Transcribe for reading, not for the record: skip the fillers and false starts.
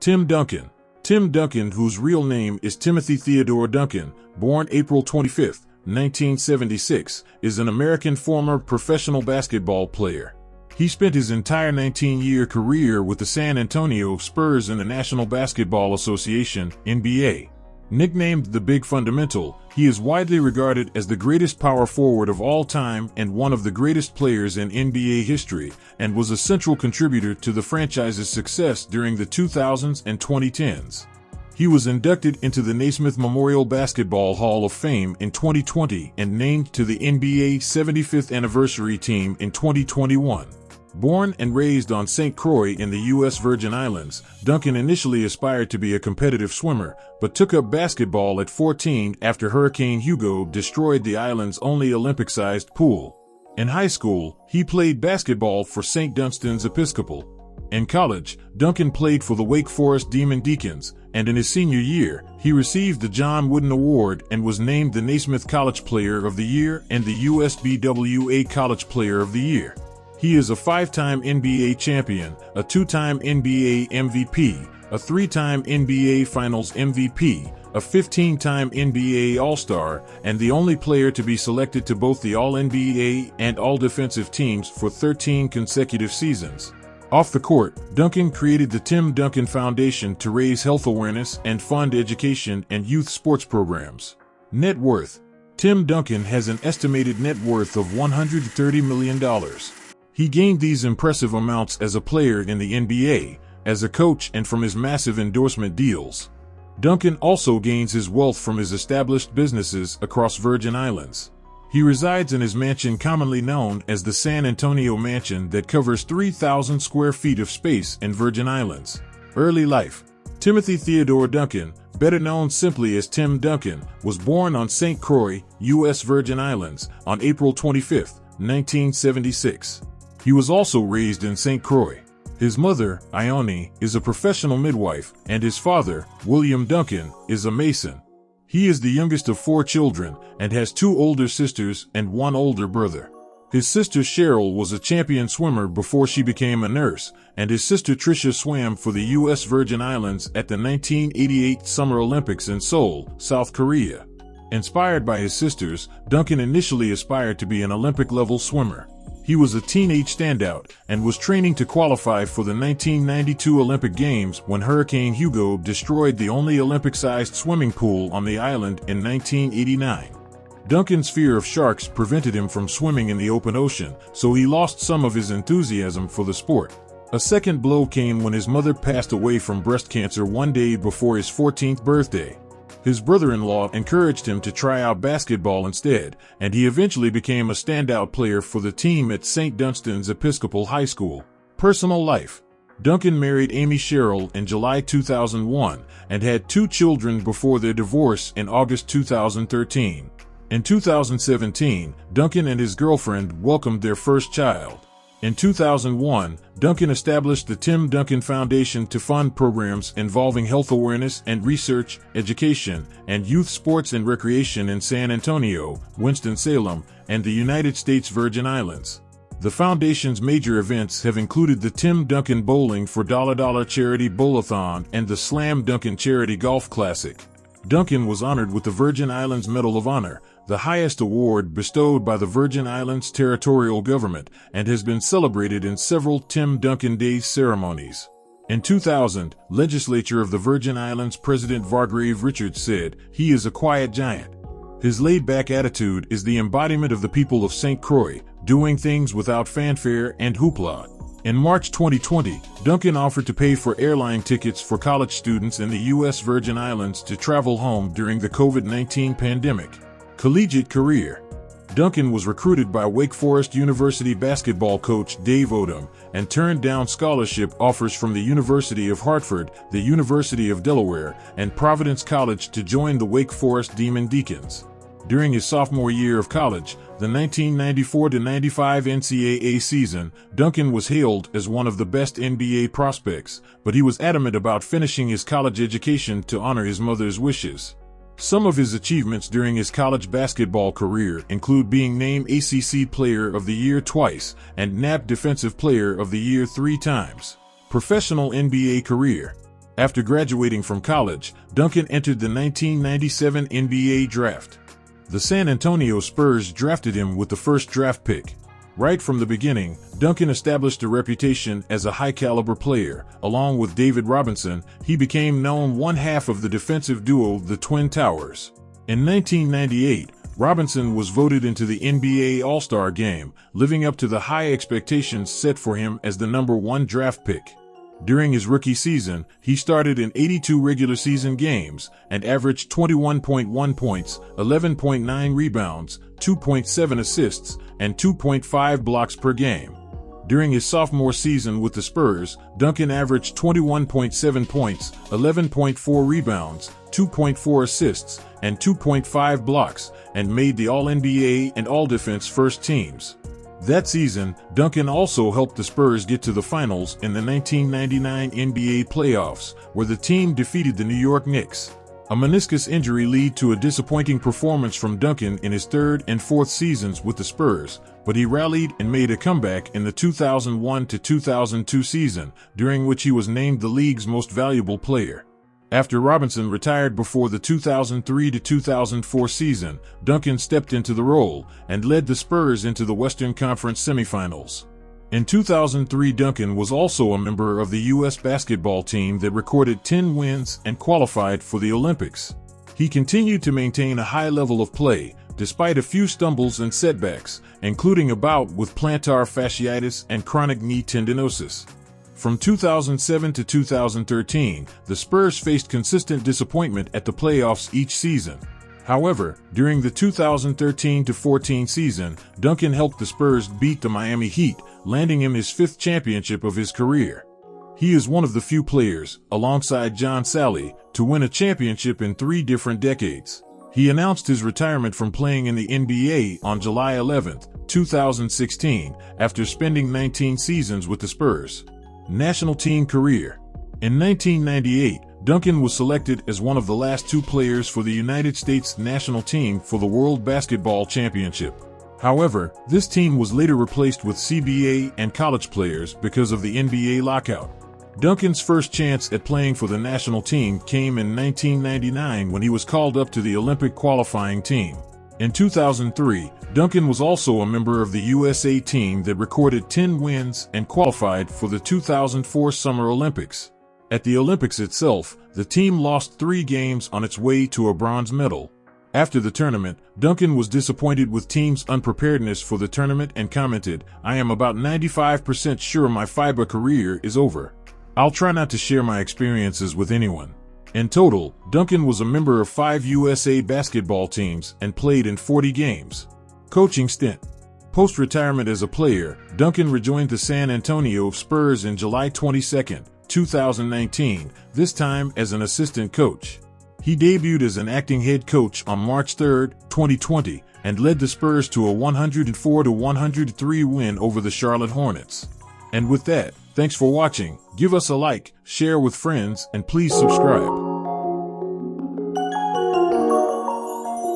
Tim Duncan. Tim Duncan, whose real name is Timothy Theodore Duncan, born April 25, 1976, is an American former professional basketball player. He spent his entire 19-year career with the San Antonio Spurs in the National Basketball Association, NBA. Nicknamed the Big Fundamental, he is widely regarded as the greatest power forward of all time and one of the greatest players in NBA history, and was a central contributor to the franchise's success during the 2000s and 2010s. He was inducted into the Naismith Memorial Basketball Hall of Fame in 2020 and named to the NBA 75th Anniversary Team in 2021. Born and raised on Saint Croix in the U.S. Virgin Islands, Duncan initially aspired to be a competitive swimmer, but took up basketball at 14 after Hurricane Hugo destroyed the island's only Olympic-sized pool. In high school, he played basketball for St. Dunstan's Episcopal. In college, Duncan played for the Wake Forest Demon Deacons, and in his senior year, he received the John Wooden Award and was named the Naismith College Player of the Year and the USBWA College Player of the Year. He is a 5-time NBA champion, a 2-time NBA MVP, a 3-time NBA Finals MVP, a 15-time NBA All-Star, and the only player to be selected to both the All-NBA and All-Defensive teams for 13 consecutive seasons. Off the court, Duncan created the Tim Duncan Foundation to raise health awareness and fund education and youth sports programs. Net worth. Tim Duncan has an estimated net worth of $130 million. He gained these impressive amounts as a player in the NBA, as a coach, and from his massive endorsement deals. Duncan also gains his wealth from his established businesses across Virgin Islands. He resides in his mansion commonly known as the San Antonio Mansion that covers 3,000 square feet of space in Virgin Islands. Early life. Timothy Theodore Duncan, better known simply as Tim Duncan, was born on Saint Croix, U.S. Virgin Islands, on April 25, 1976. He was also raised in Saint Croix. His mother, Ione, is a professional midwife, and his father, William Duncan, is a mason. He is the youngest of 4 children and has 2 older sisters and 1 older brother. His sister Cheryl was a champion swimmer before she became a nurse, and his sister Tricia swam for the U.S. Virgin Islands at the 1988 Summer Olympics in Seoul, South Korea. Inspired by his sisters, Duncan initially aspired to be an Olympic-level swimmer. He was a teenage standout and was training to qualify for the 1992 Olympic Games when Hurricane Hugo destroyed the only Olympic-sized swimming pool on the island in 1989. Duncan's fear of sharks prevented him from swimming in the open ocean, so he lost some of his enthusiasm for the sport. A second blow came when his mother passed away from breast cancer one day before his 14th birthday. His brother-in-law encouraged him to try out basketball instead, and he eventually became a standout player for the team at St. Dunstan's Episcopal High School. Personal life. Duncan married Amy Cheryl in July 2001 and had 2 children before their divorce in August 2013. In 2017, Duncan and his girlfriend welcomed their first child. In 2001, Duncan established the Tim Duncan Foundation to fund programs involving health awareness and research, education, and youth sports and recreation in San Antonio, Winston-Salem, and the United States Virgin Islands. The foundation's major events have included the Tim Duncan Bowling for $$ Charity Bowl-a-thon and the Slam Duncan Charity Golf Classic. Duncan was honored with the Virgin Islands Medal of Honor, the highest award bestowed by the Virgin Islands territorial government, and has been celebrated in several Tim Duncan Days ceremonies. In 2000, Legislature of the Virgin Islands President Vargrave Richards said, "He is a quiet giant. His laid-back attitude is the embodiment of the people of St. Croix, doing things without fanfare and hoopla." In March 2020, Duncan offered to pay for airline tickets for college students in the U.S. Virgin Islands to travel home during the COVID-19 pandemic. Collegiate career. Duncan was recruited by Wake Forest University basketball coach Dave Odom and turned down scholarship offers from the University of Hartford, the University of Delaware, and Providence College to join the Wake Forest Demon Deacons. During his sophomore year of college, the 1994-95 NCAA season, Duncan was hailed as one of the best NBA prospects, but he was adamant about finishing his college education to honor his mother's wishes. Some of his achievements during his college basketball career include being named ACC Player of the Year twice and NAP Defensive Player of the Year 3 times. Professional NBA career. After graduating from college, Duncan entered the 1997 NBA draft. The San Antonio Spurs drafted him with the first draft pick. Right from the beginning, Duncan established a reputation as a high-caliber player. Along with David Robinson, he became known one half of the defensive duo the Twin Towers. In 1998, Robinson was voted into the NBA All-Star Game, living up to the high expectations set for him as the number 1 draft pick. During his rookie season, he started in 82 regular season games and averaged 21.1 points, 11.9 rebounds, 2.7 assists, and 2.5 blocks per game. During his sophomore season with the Spurs, Duncan averaged 21.7 points, 11.4 rebounds, 2.4 assists, and 2.5 blocks, and made the All-NBA and All-Defense first teams. That season, Duncan also helped the Spurs get to the finals in the 1999 NBA playoffs, where the team defeated the New York Knicks. A meniscus injury led to a disappointing performance from Duncan in his third and fourth seasons with the Spurs, but he rallied and made a comeback in the 2001-2002 season, during which he was named the league's most valuable player. After Robinson retired before the 2003-2004 season, Duncan stepped into the role and led the Spurs into the Western Conference semifinals. In 2003, Duncan was also a member of the U.S. basketball team that recorded 10 wins and qualified for the Olympics. He continued to maintain a high level of play, despite a few stumbles and setbacks, including a bout with plantar fasciitis and chronic knee tendinosis. From 2007 to 2013, the Spurs faced consistent disappointment at the playoffs each season. However, during the 2013-14 season, Duncan helped the Spurs beat the Miami Heat, landing him his 5th championship of his career. He is one of the few players, alongside John Salley, to win a championship in 3 different decades. He announced his retirement from playing in the NBA on July 11, 2016, after spending 19 seasons with the Spurs. National team career. In 1998, Duncan was selected as one of the last 2 players for the United States national team for the World Basketball Championship. However, this team was later replaced with CBA and college players because of the NBA lockout. Duncan's first chance at playing for the national team came in 1999 when he was called up to the Olympic qualifying team. In 2003, Duncan was also a member of the USA team that recorded 10 wins and qualified for the 2004 Summer Olympics. At the Olympics itself, the team lost 3 games on its way to a bronze medal. After the tournament, Duncan was disappointed with team's unpreparedness for the tournament and commented, "I am about 95% sure my FIBA career is over. I'll try not to share my experiences with anyone." In total, Duncan was a member of 5 USA basketball teams and played in 40 games. Coaching stint. Post-retirement as a player, Duncan rejoined the San Antonio Spurs in July 22, 2019, this time as an assistant coach. He debuted as an acting head coach on March 3, 2020, and led the Spurs to a 104-103 win over the Charlotte Hornets. And with that, thanks for watching. Give us a like, share with friends, and please subscribe.